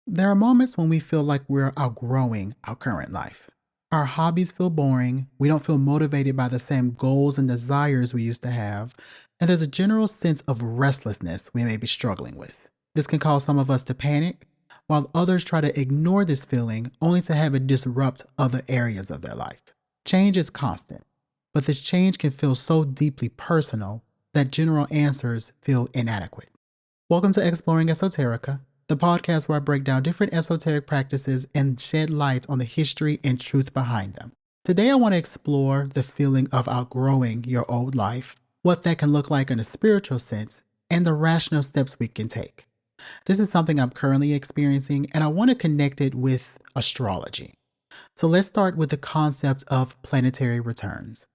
There are moments when we feel like we're outgrowing our current life. Our hobbies feel boring, we don't feel motivated by the same goals and desires we used to have, and there's a general sense of restlessness we may be struggling with. This can cause some of us to panic, while others try to ignore this feeling only to have it disrupt other areas of their life. Change is constant, but this change can feel so deeply personal that general answers feel inadequate. Welcome to Exploring Esoterica, the podcast where I break down different esoteric practices and shed light on the history and truth behind them. Today, I want to explore the feeling of outgrowing your old life, what that can look like in a spiritual sense, and the rational steps we can take. This is something I'm currently experiencing, and I want to connect it with astrology. So let's start with the concept of planetary returns.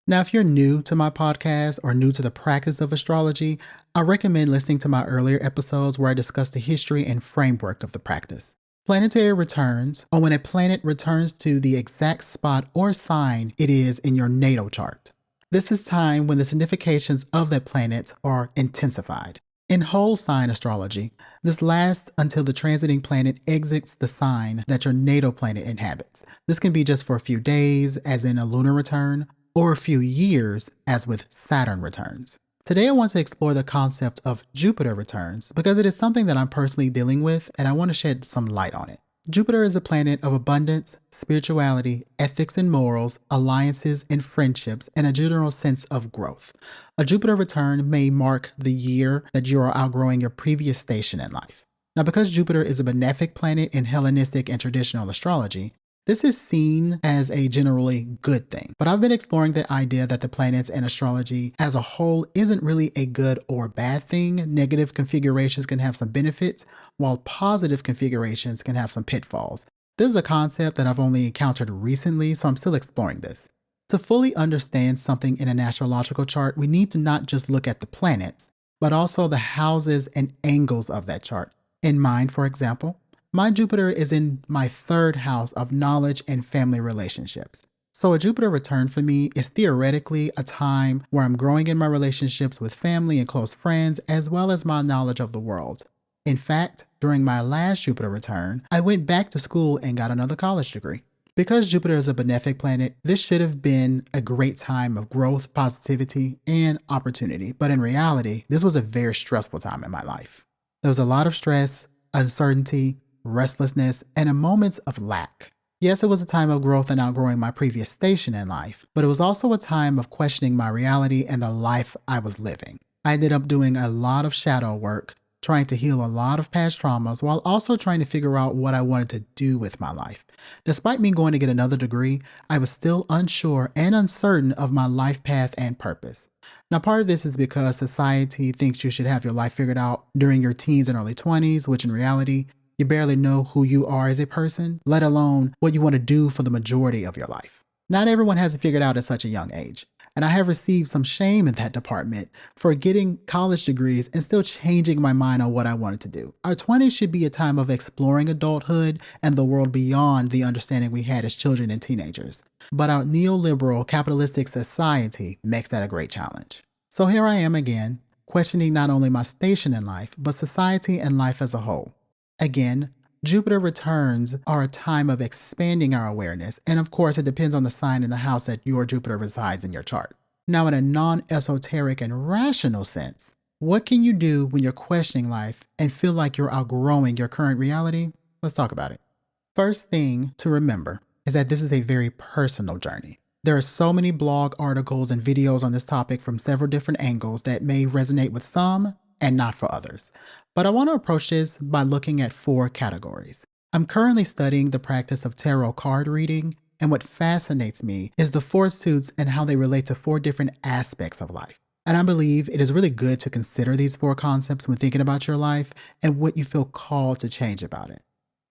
Now, if you're new to my podcast or new to the practice of astrology, I recommend listening to my earlier episodes where I discuss the history and framework of the practice. Planetary returns are when a planet returns to the exact spot or sign it is in your natal chart. This is time when the significations of that planet are intensified. In whole sign astrology, this lasts until the transiting planet exits the sign that your natal planet inhabits. This can be just for a few days, as in a lunar return, or a few years, as with Saturn returns. Today, I want to explore the concept of Jupiter returns because it is something that I'm personally dealing with and I want to shed some light on it. Jupiter is a planet of abundance, spirituality, ethics and morals, alliances and friendships, and a general sense of growth. A Jupiter return may mark the year that you are outgrowing your previous station in life. Now, because Jupiter is a benefic planet in Hellenistic and traditional astrology, this is seen as a generally good thing, but I've been exploring the idea that the planets and astrology as a whole isn't really a good or bad thing. Negative configurations can have some benefits, while positive configurations can have some pitfalls. This is a concept that I've only encountered recently, so I'm still exploring this. To fully understand something in an astrological chart, we need to not just look at the planets, but also the houses and angles of that chart. In mine, for example, my Jupiter is in my third house of knowledge and family relationships. So a Jupiter return for me is theoretically a time where I'm growing in my relationships with family and close friends, as well as my knowledge of the world. In fact, during my last Jupiter return, I went back to school and got another college degree. Because Jupiter is a benefic planet, this should have been a great time of growth, positivity, and opportunity. But in reality, this was a very stressful time in my life. There was a lot of stress, uncertainty, restlessness, and a moments of lack. Yes, it was a time of growth and outgrowing my previous station in life, but it was also a time of questioning my reality and the life I was living. I ended up doing a lot of shadow work, trying to heal a lot of past traumas while also trying to figure out what I wanted to do with my life. Despite me going to get another degree, I was still unsure and uncertain of my life path and purpose. Now, part of this is because society thinks you should have your life figured out during your teens and early 20s, which in reality, you barely know who you are as a person, let alone what you want to do for the majority of your life. Not everyone has it figured out at such a young age, and I have received some shame in that department for getting college degrees and still changing my mind on what I wanted to do. Our 20s should be a time of exploring adulthood and the world beyond the understanding we had as children and teenagers. But our neoliberal capitalistic society makes that a great challenge. So here I am again, questioning not only my station in life, but society and life as a whole. Again, Jupiter returns are a time of expanding our awareness, and of course, it depends on the sign in the house that your Jupiter resides in your chart. Now, in a non esoteric and rational sense, what can you do when you're questioning life and feel like you're outgrowing your current reality? Let's talk about it. First thing to remember is that this is a very personal journey. There are so many blog articles and videos on this topic from several different angles that may resonate with some and not for others. But I want to approach this by looking at four categories. I'm currently studying the practice of tarot card reading, and what fascinates me is the four suits and how they relate to four different aspects of life. And I believe it is really good to consider these four concepts when thinking about your life and what you feel called to change about it.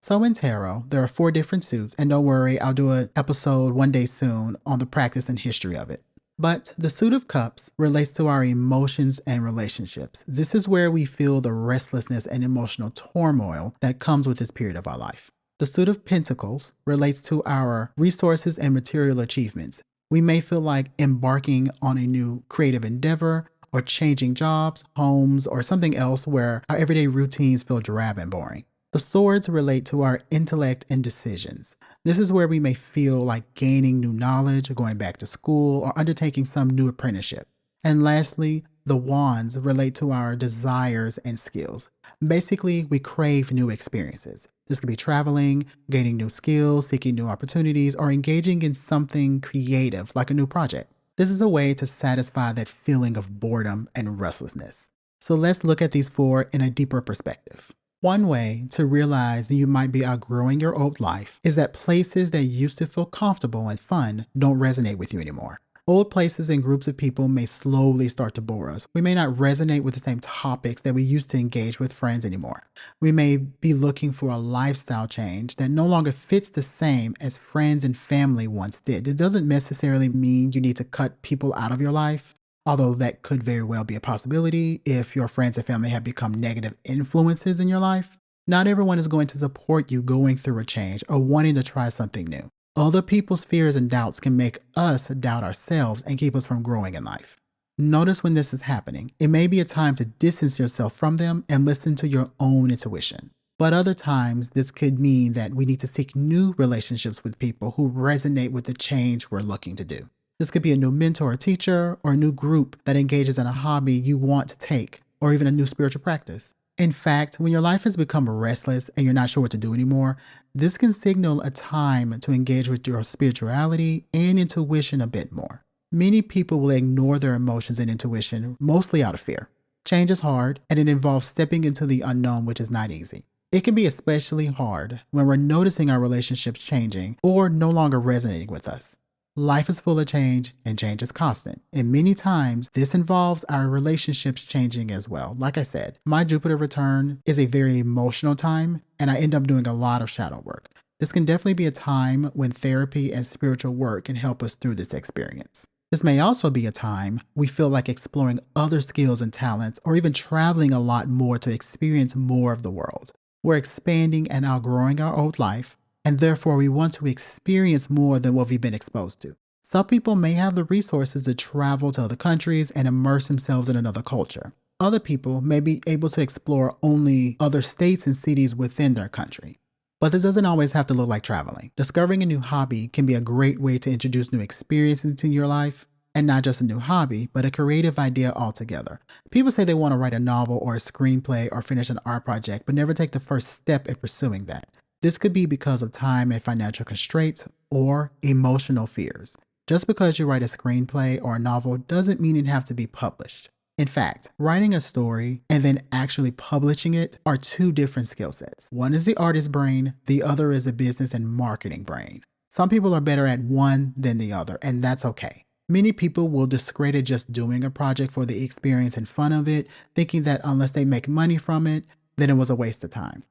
So in tarot, there are four different suits, and don't worry, I'll do an episode one day soon on the practice and history of it. But the suit of cups relates to our emotions and relationships. This is where we feel the restlessness and emotional turmoil that comes with this period of our life. The suit of pentacles relates to our resources and material achievements. We may feel like embarking on a new creative endeavor or changing jobs, homes, or something else where our everyday routines feel drab and boring. The swords relate to our intellect and decisions. This is where we may feel like gaining new knowledge, going back to school, or undertaking some new apprenticeship. And lastly, the wands relate to our desires and skills. Basically, we crave new experiences. This could be traveling, gaining new skills, seeking new opportunities, or engaging in something creative like a new project. This is a way to satisfy that feeling of boredom and restlessness. So let's look at these four in a deeper perspective. One way to realize you might be outgrowing your old life is that places that used to feel comfortable and fun don't resonate with you anymore. Old places and groups of people may slowly start to bore us. We may not resonate with the same topics that we used to engage with friends anymore. We may be looking for a lifestyle change that no longer fits the same as friends and family once did. This doesn't necessarily mean you need to cut people out of your life, although that could very well be a possibility if your friends and family have become negative influences in your life. Not everyone is going to support you going through a change or wanting to try something new. Other people's fears and doubts can make us doubt ourselves and keep us from growing in life. Notice when this is happening. It may be a time to distance yourself from them and listen to your own intuition. But other times, this could mean that we need to seek new relationships with people who resonate with the change we're looking to do. This could be a new mentor or teacher, or a new group that engages in a hobby you want to take, or even a new spiritual practice. In fact, when your life has become restless and you're not sure what to do anymore, this can signal a time to engage with your spirituality and intuition a bit more. Many people will ignore their emotions and intuition, mostly out of fear. Change is hard, and it involves stepping into the unknown, which is not easy. It can be especially hard when we're noticing our relationships changing or no longer resonating with us. Life is full of change, and change is constant. And many times, this involves our relationships changing as well. Like I said, my Jupiter return is a very emotional time, and I end up doing a lot of shadow work. This can definitely be a time when therapy and spiritual work can help us through this experience. This may also be a time we feel like exploring other skills and talents, or even traveling a lot more to experience more of the world. We're expanding and outgrowing our old life, and therefore we want to experience more than what we've been exposed to. Some people may have the resources to travel to other countries and immerse themselves in another culture. Other people may be able to explore only other states and cities within their country. But this doesn't always have to look like traveling. Discovering a new hobby can be a great way to introduce new experiences into your life, and not just a new hobby, but a creative idea altogether. People say they want to write a novel or a screenplay or finish an art project, but never take the first step in pursuing that. This could be because of time and financial constraints or emotional fears. Just because you write a screenplay or a novel doesn't mean it has to be published. In fact, writing a story and then actually publishing it are two different skill sets. One is the artist brain, the other is the business and marketing brain. Some people are better at one than the other, and that's okay. Many people will discredit just doing a project for the experience and fun of it, thinking that unless they make money from it, then it was a waste of time.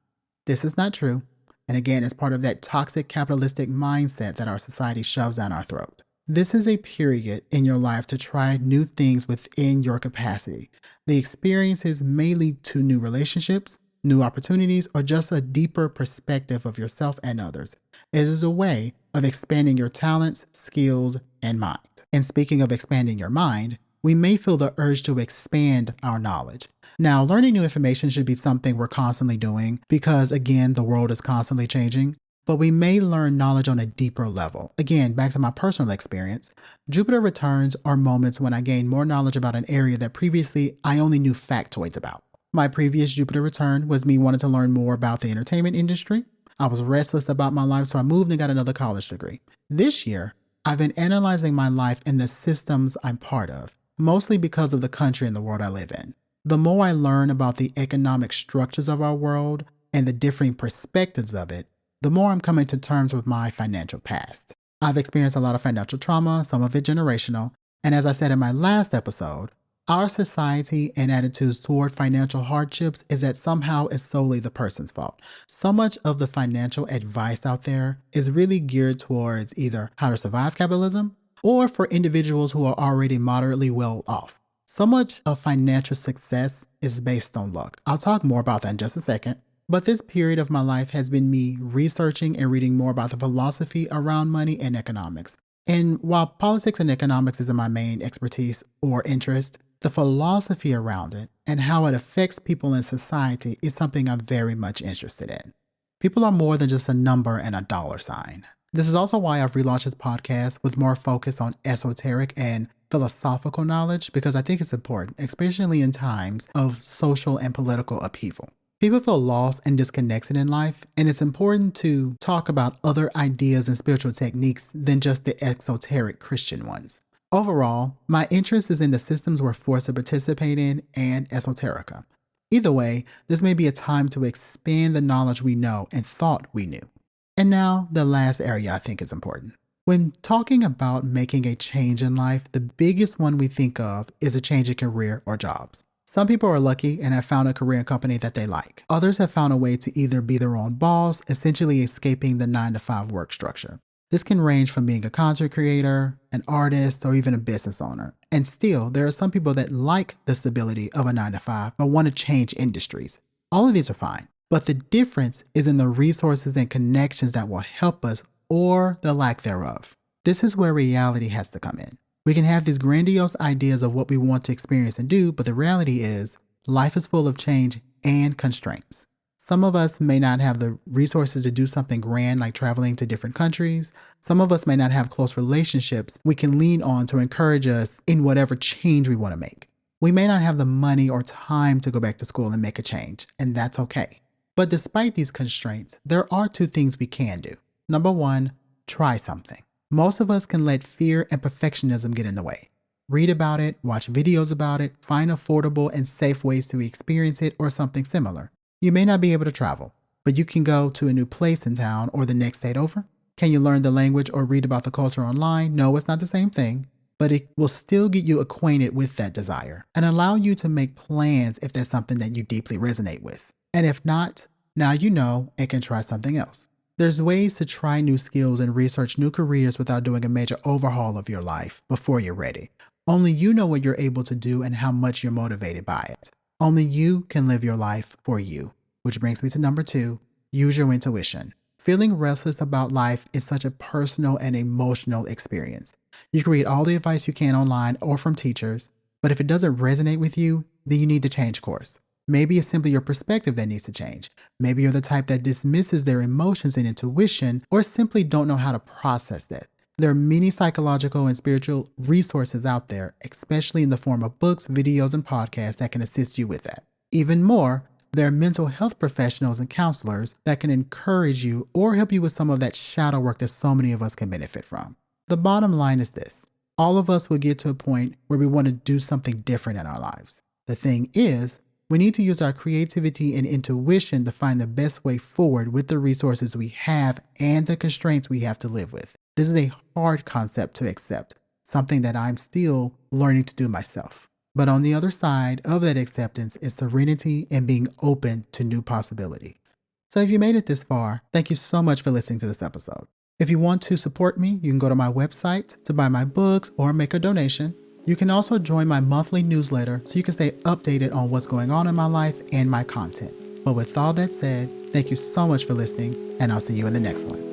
This is not true. And again, it's part of that toxic capitalistic mindset that our society shoves down our throat. This is a period in your life to try new things within your capacity. The experiences may lead to new relationships, new opportunities, or just a deeper perspective of yourself and others. It is a way of expanding your talents, skills, and mind. And speaking of expanding your mind, we may feel the urge to expand our knowledge. Now, learning new information should be something we're constantly doing because, again, the world is constantly changing. But we may learn knowledge on a deeper level. Again, back to my personal experience, Jupiter returns are moments when I gain more knowledge about an area that previously I only knew factoids about. My previous Jupiter return was me wanting to learn more about the entertainment industry. I was restless about my life, so I moved and got another college degree. This year, I've been analyzing my life and the systems I'm part of, mostly because of the country and the world I live in. The more I learn about the economic structures of our world and the differing perspectives of it, the more I'm coming to terms with my financial past. I've experienced a lot of financial trauma, some of it generational, and as I said in my last episode, our society and attitudes toward financial hardships is that somehow it's solely the person's fault. So much of the financial advice out there is really geared towards either how to survive capitalism or for individuals who are already moderately well off. So much of financial success is based on luck. I'll talk more about that in just a second. But this period of my life has been me researching and reading more about the philosophy around money and economics. And while politics and economics isn't my main expertise or interest, The philosophy around it and how it affects people in society is something I'm very much interested in. People are more than just a number and a dollar sign. This is also why I've relaunched this podcast with more focus on esoteric and philosophical knowledge, because I think it's important, especially in times of social and political upheaval. People feel lost and disconnected in life, and it's important to talk about other ideas and spiritual techniques than just the esoteric Christian ones. Overall, my interest is in the systems we're forced to participate in and esoterica. Either way, this may be a time to expand the knowledge we know and thought we knew. And now, the last area I think is important. When talking about making a change in life, the biggest one we think of is a change in career or jobs. Some people are lucky and have found a career and company that they like. Others have found a way to either be their own boss, essentially escaping the 9-to-5 work structure. This can range from being a content creator, an artist, or even a business owner. And still, there are some people that like the stability of a 9-to-5 but want to change industries. All of these are fine. But the difference is in the resources and connections that will help us, or the lack thereof. This is where reality has to come in. We can have these grandiose ideas of what we want to experience and do, but the reality is life is full of change and constraints. Some of us may not have the resources to do something grand like traveling to different countries. Some of us may not have close relationships we can lean on to encourage us in whatever change we want to make. We may not have the money or time to go back to school and make a change, and that's okay. But despite these constraints, there are two things we can do. Number one, try something. Most of us can let fear and perfectionism get in the way. Read about it, watch videos about it, find affordable and safe ways to experience it or something similar. You may not be able to travel, but you can go to a new place in town or the next state over. Can you learn the language or read about the culture online? No, it's not the same thing, but it will still get you acquainted with that desire and allow you to make plans if that's something that you deeply resonate with. And if not, now you know and can try something else. There's ways to try new skills and research new careers without doing a major overhaul of your life before you're ready. Only you know what you're able to do and how much you're motivated by it. Only you can live your life for you. Which brings me to number 2, use your intuition. Feeling restless about life is such a personal and emotional experience. You can read all the advice you can online or from teachers, but if it doesn't resonate with you, then you need to change course. Maybe it's simply your perspective that needs to change. Maybe you're the type that dismisses their emotions and intuition, or simply don't know how to process that. There are many psychological and spiritual resources out there, especially in the form of books, videos, and podcasts that can assist you with that. Even more, there are mental health professionals and counselors that can encourage you or help you with some of that shadow work that so many of us can benefit from. The bottom line is this: all of us will get to a point where we want to do something different in our lives. The thing is, we need to use our creativity and intuition to find the best way forward with the resources we have and the constraints we have to live with. This is a hard concept to accept, something that I'm still learning to do myself. But on the other side of that acceptance is serenity and being open to new possibilities. So if you made it this far, thank you so much for listening to this episode. If you want to support me, you can go to my website to buy my books or make a donation. You can also join my monthly newsletter so you can stay updated on what's going on in my life and my content. But with all that said, thank you so much for listening, and I'll see you in the next one.